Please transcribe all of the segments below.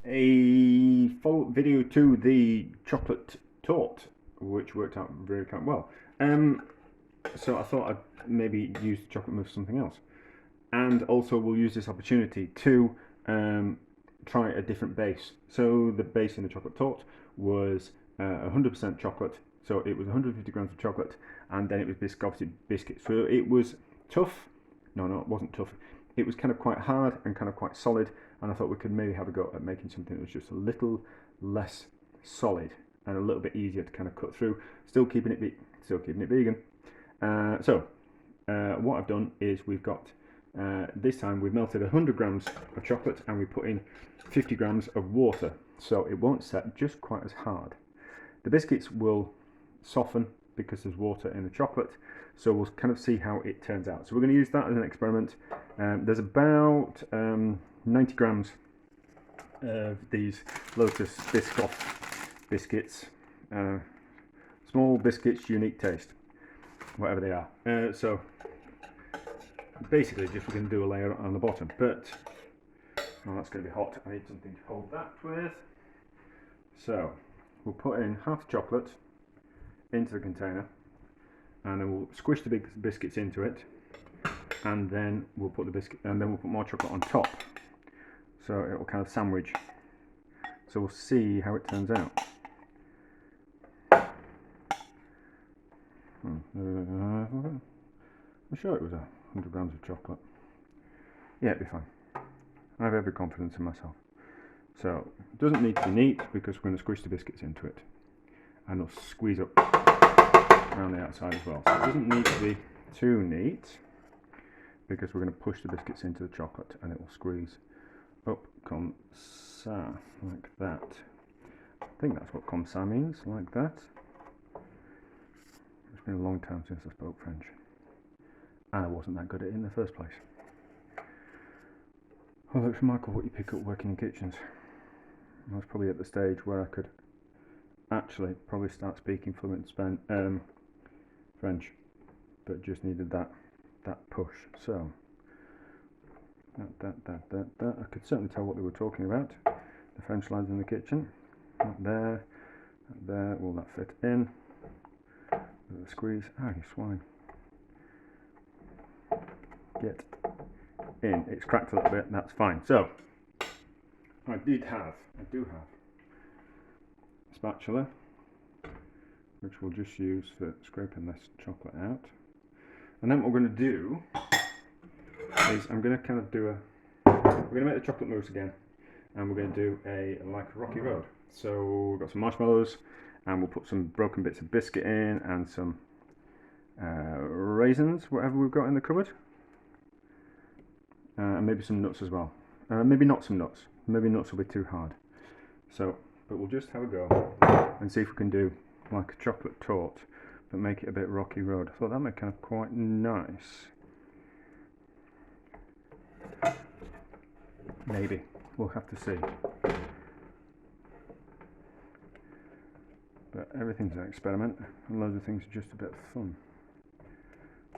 a follow-up video to the chocolate tort, which worked out really quite well. So I thought I'd maybe use the chocolate mousse for something else, and also we'll use this opportunity to try a different base. So the base in the chocolate tort was 100% chocolate, so it was 150 grams of chocolate, and then it was biscotti biscuit. So it was tough. No, it wasn't tough. It was kind of quite hard and kind of quite solid, and I thought we could maybe have a go at making something that was just a little less solid and a little bit easier to kind of cut through, still keeping it vegan. What I've done is we've got this time we've melted 100 grams of chocolate and we put in 50 grams of water, so it won't set just quite as hard. The biscuits will soften because there's water in the chocolate, so we'll kind of see how it turns out. So we're going to use that as an experiment. There's about 90 grams of these Lotus biscuits, small biscuits, unique taste, whatever they are. So basically just we're going to do a layer on the bottom, but that's going to be hot. I need something to hold that with. So we'll put in half the chocolate into the container, and then we'll squish the big biscuits into it, and then we'll put more chocolate on top, so it will kind of sandwich. So we'll see how it turns out. I'm sure it was 100 grams of chocolate. Yeah, it'd be fine. I have every confidence in myself. So it doesn't need to be neat because we're going to squish the biscuits into it, and it'll squeeze up around the outside as well. So it doesn't need to be too neat because we're going to push the biscuits into the chocolate and it will squeeze up comme ça, like that. I think that's what comme ça means, like that. It's been a long time since I spoke French, and I wasn't that good at it in the first place. Although it's remarkable what you pick up working in kitchens. I was probably at the stage where I could actually probably start speaking fluent French, but just needed that push. So that I could certainly tell what they were talking about. The French lads in the kitchen. That there. Will that fit in? With a squeeze. Ah, you swine. Get in. It's cracked a little bit. That's fine. So I do have a spatula, which we'll just use for scraping this chocolate out. And then what we're going to do is we're going to make the chocolate mousse again, and we're going to do like a rocky road. So we've got some marshmallows, and we'll put some broken bits of biscuit in, and some raisins, whatever we've got in the cupboard, and maybe some nuts as well. Maybe not some nuts. Maybe nuts will be too hard. So, but we'll just have a go and see if we can do like a chocolate tort, but make it a bit rocky road. I thought that might kind of quite nice. Maybe. We'll have to see. But everything's an experiment, and loads of things are just a bit of fun.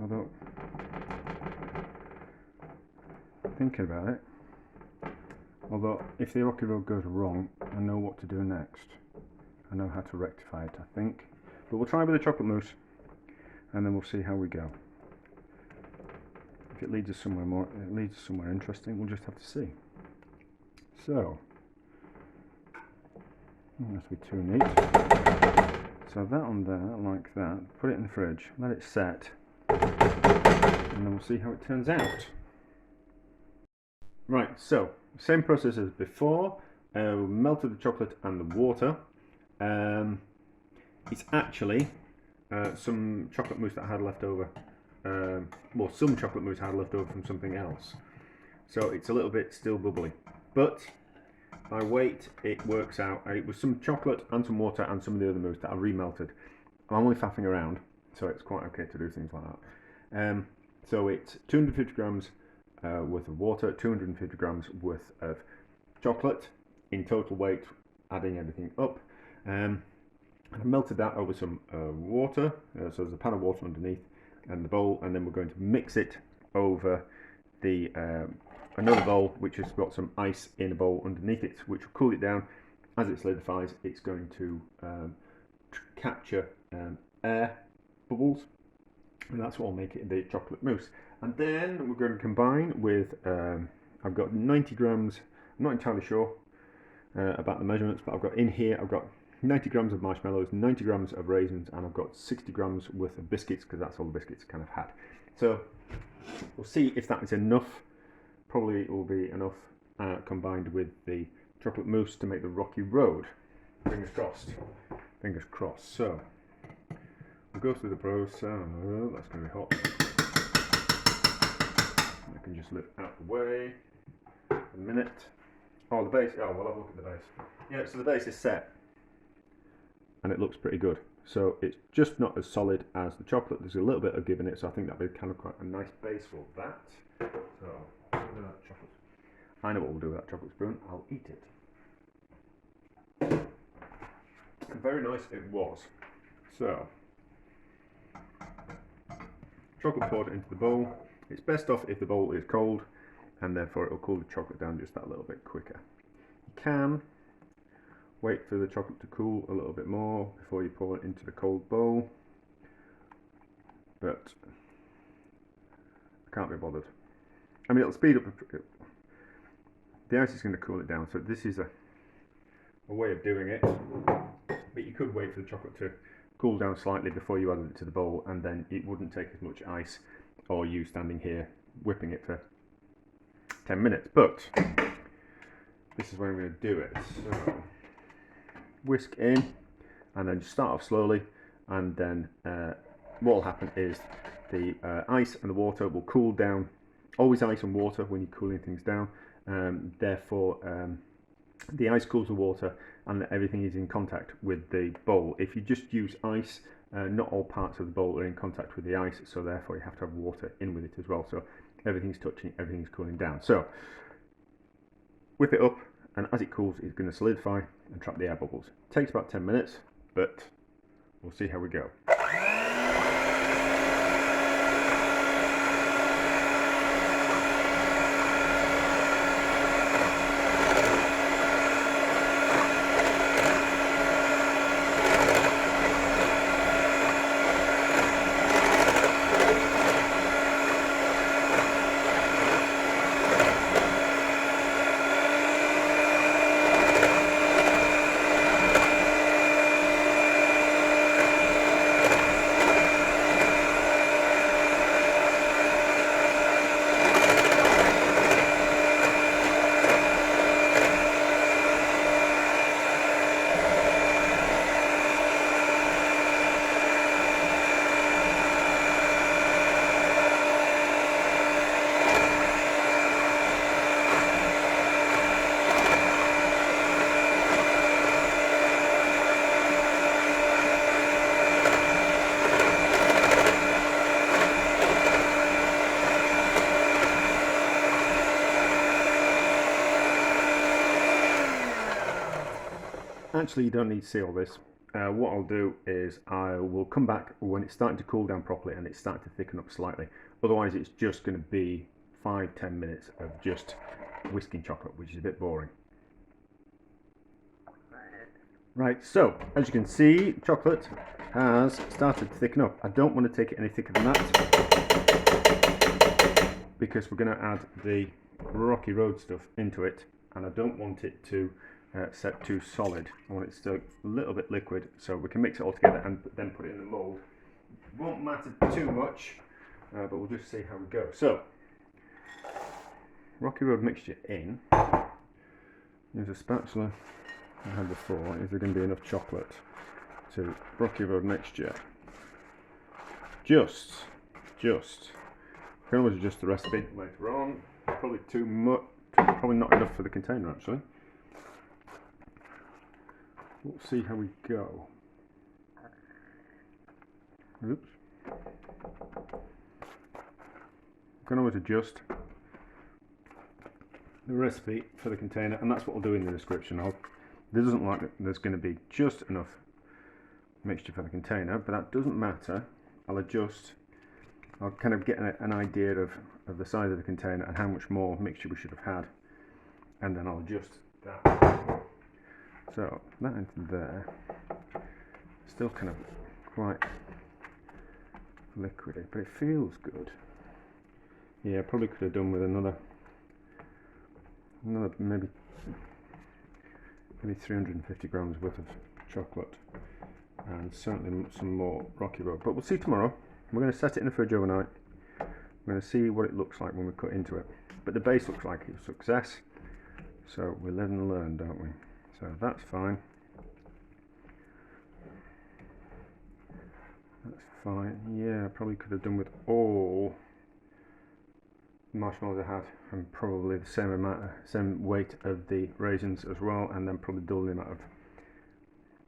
Although, thinking about it, if the rocky road goes wrong, I know what to do next. I know how to rectify it, I think. But we'll try with the chocolate mousse, and then we'll see how we go. If it leads us somewhere interesting, we'll just have to see. So, not have to be too neat. So that on there, like that. Put it in the fridge, let it set, and then we'll see how it turns out. Right, so same process as before. We melted the chocolate and the water. It's actually some chocolate mousse that I had left over. Some chocolate mousse I had left over from something else. So it's a little bit still bubbly. But by weight, it works out. It was some chocolate and some water and some of the other mousse that I remelted. I'm only faffing around, so it's quite okay to do things like that. So it's 250 grams worth of water, 250 grams worth of chocolate in total weight, adding everything up. And I melted that over some water, so there's a pan of water underneath and the bowl, and then we're going to mix it over the another bowl which has got some ice in a bowl underneath it, which will cool it down. As it solidifies, it's going to capture air bubbles, and that's what will make it the chocolate mousse. And then we're going to combine with, I've got 90 grams, I'm not entirely sure about the measurements, but I've got in here, I've got 90 grams of marshmallows, 90 grams of raisins, and I've got 60 grams worth of biscuits, because that's all the biscuits I kind of had. So we'll see if that is enough. Probably it will be enough combined with the chocolate mousse to make the rocky road. Fingers crossed. Fingers crossed. So we'll go through the process. That's going to be hot. I can just lift out the way. A minute. Oh, the base. Oh, we'll have a look at the base. Yeah, so the base is set, and it looks pretty good. So it's just not as solid as the chocolate. There's a little bit of give in it, so I think that'll be kind of quite a nice base for that. So chocolate. I know what we'll do with that chocolate spoon. I'll eat it. And very nice it was. So chocolate poured into the bowl. It's best off if the bowl is cold, and therefore it will cool the chocolate down just that little bit quicker. You can wait for the chocolate to cool a little bit more before you pour it into the cold bowl, but I can't be bothered. I mean, it'll speed up. The ice is going to cool it down, so this is a way of doing it. But you could wait for the chocolate to cool down slightly before you add it to the bowl, and then it wouldn't take as much ice, or you standing here whipping it for 10 minutes. But this is where I'm going to do it. So whisk in, and then just start off slowly, and then what will happen is the ice and the water will cool down. Always ice and water when you're cooling things down. Therefore, the ice cools the water, and everything is in contact with the bowl. If you just use ice, not all parts of the bowl are in contact with the ice, so therefore you have to have water in with it as well. So everything's touching, everything's cooling down. So whip it up, and as it cools, it's going to solidify and trap the air bubbles. It takes about 10 minutes, but we'll see how we go. Actually, you don't need to see all this. What I'll do is I will come back when it's starting to cool down properly and it's starting to thicken up slightly. Otherwise, it's just going to be 5-10 minutes of just whisking chocolate, which is a bit boring. Right, so as you can see, chocolate has started to thicken up. I don't want to take it any thicker than that, because we're going to add the rocky road stuff into it, and I don't want it to set too solid. I want it still a little bit liquid, so we can mix it all together and then put it in the mould. It won't matter too much, but we'll just see how we go. So, rocky road mixture in. Use a spatula I had before. Is there going to be enough chocolate to rocky road mixture? Just. You can always adjust the recipe later on. Probably too much. Probably not enough for the container actually. We'll see how we go. Oops. You can always adjust the recipe for the container, and that's what I'll do in the description. There doesn't like that there's going to be just enough mixture for the container, but that doesn't matter. I'll adjust. I'll kind of get an idea of of the size of the container and how much more mixture we should have had, and then I'll adjust that. So that into there, still kind of quite liquidy, but it feels good. Yeah, probably could have done with another maybe 350 grams worth of chocolate, and certainly some more Rocky Road, but we'll see tomorrow. We're going to set it in the fridge overnight. We're going to see what it looks like when we cut into it, but the base looks like it's a success, so we live and learn, don't we? So that's fine. That's fine. Yeah, I probably could have done with all marshmallows I had, and probably the same weight of the raisins as well, and then probably double the amount of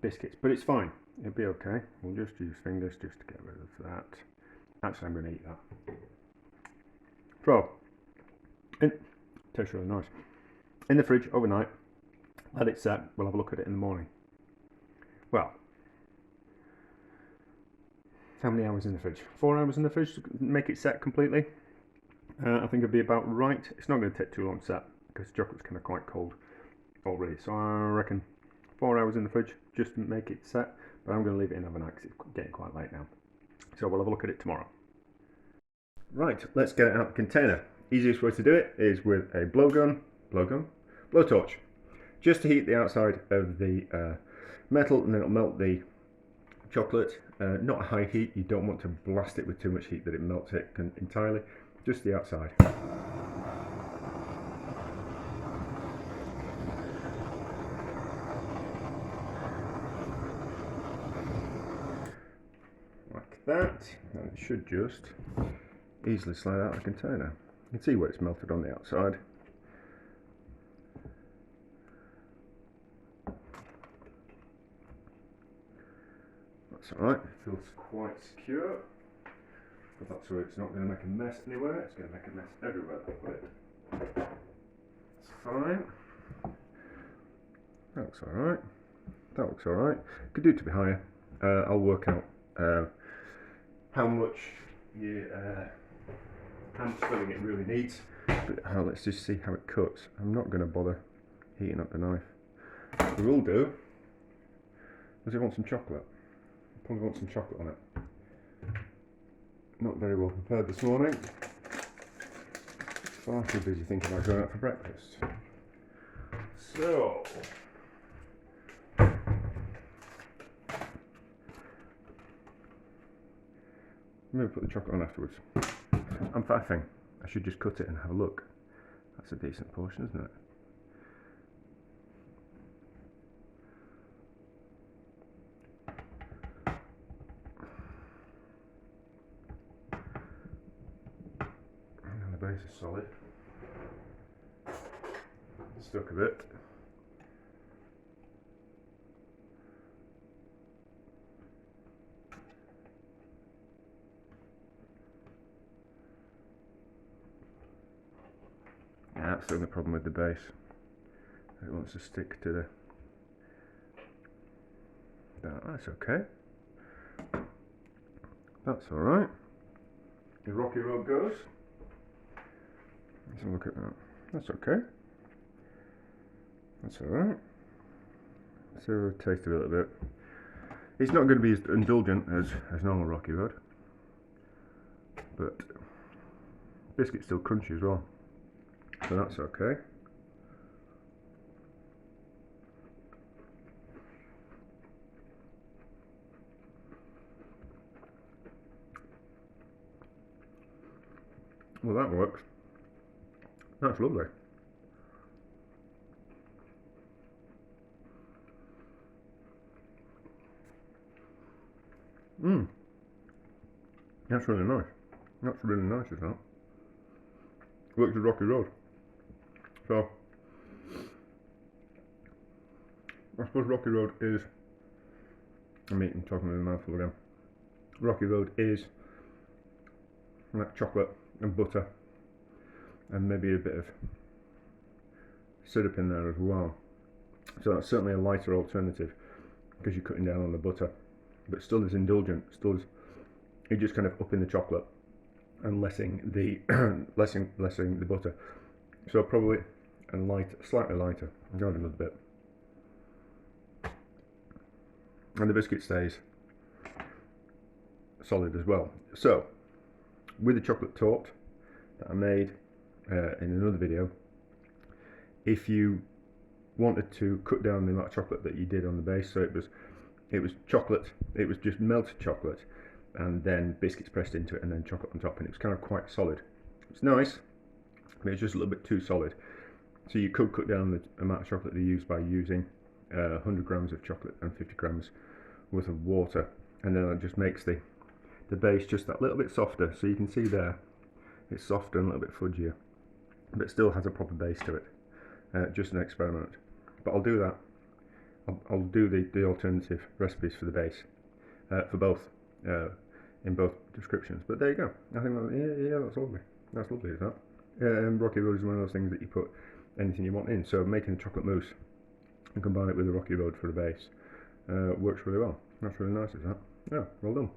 biscuits, but it's fine, it'll be okay. We'll just use fingers just to get rid of that. Actually, I'm going to eat that. So, tastes really nice. In the fridge overnight, let it set, we'll have a look at it in the morning. Well, how many hours in the fridge? 4 hours in the fridge to make it set completely. I think it'll be about right. It's not going to take too long to set because the chocolate's kind of quite cold already. So I reckon 4 hours in the fridge just to make it set. But I'm going to leave it in overnight because it's getting quite late now. So we'll have a look at it tomorrow. Right, let's get it out of the container. Easiest way to do it is with a blowtorch. Just to heat the outside of the metal, and then it'll melt the chocolate. Not a high heat. You don't want to blast it with too much heat that it melts it entirely. Just the outside. Like that, and it should just easily slide out of the container. You can see where it's melted on the outside. That's alright, it feels quite secure. But that's where it's not going to make a mess anywhere, it's going to make a mess everywhere I put it. It's fine. That looks alright. That looks alright. Could do it to be higher. I'll work out how much filling it really needs. But let's just see how it cuts. I'm not going to bother heating up the knife. What we will do, does it want some chocolate? Probably want some chocolate on it. Not very well prepared this morning. Far too busy thinking about going out for breakfast. So, maybe put the chocolate on afterwards. I'm faffing. I should just cut it and have a look. That's a decent portion, isn't it? The base is solid. Stuck a bit. Yeah, that's the only problem with the base. It wants to stick to the... That's okay. That's alright. The Rocky Road goes. Let's have a look at that. That's okay. That's alright. So taste it a little bit. It's not going to be as indulgent as normal Rocky Road, but biscuit's still crunchy as well, so that's okay. Well, that works. That's lovely. That's really nice. That's really nice, isn't it? Works with Rocky Road. So, I suppose Rocky Road is... I'm eating, talking with my mouthful again. Rocky Road is like chocolate and butter and maybe a bit of syrup in there as well. So that's certainly a lighter alternative because you're cutting down on the butter, but still is indulgent, still is, you're just kind of upping the chocolate and lessing the lessing the butter. So probably slightly lighter. I'll add another bit, and the biscuit stays solid as well. So with the chocolate tort that I made in another video, if you wanted to cut down the amount of chocolate that you did on the base, so it was chocolate, it was just melted chocolate and then biscuits pressed into it and then chocolate on top, and it was kind of quite solid. It's nice, but it's just a little bit too solid. So you could cut down the amount of chocolate you use by using 100 grams of chocolate and 50 grams worth of water, and then it just makes the base just that little bit softer. So you can see there, it's softer and a little bit fudgier, but it still has a proper base to it. Just an experiment, but I'll do that. I'll do the alternative recipes for the base for both in both descriptions. But there you go. I think yeah, that's lovely. That's lovely, is that? Rocky Road is one of those things that you put anything you want in. So making a chocolate mousse and combine it with the Rocky Road for the base works really well. That's really nice, is that? Yeah, well done.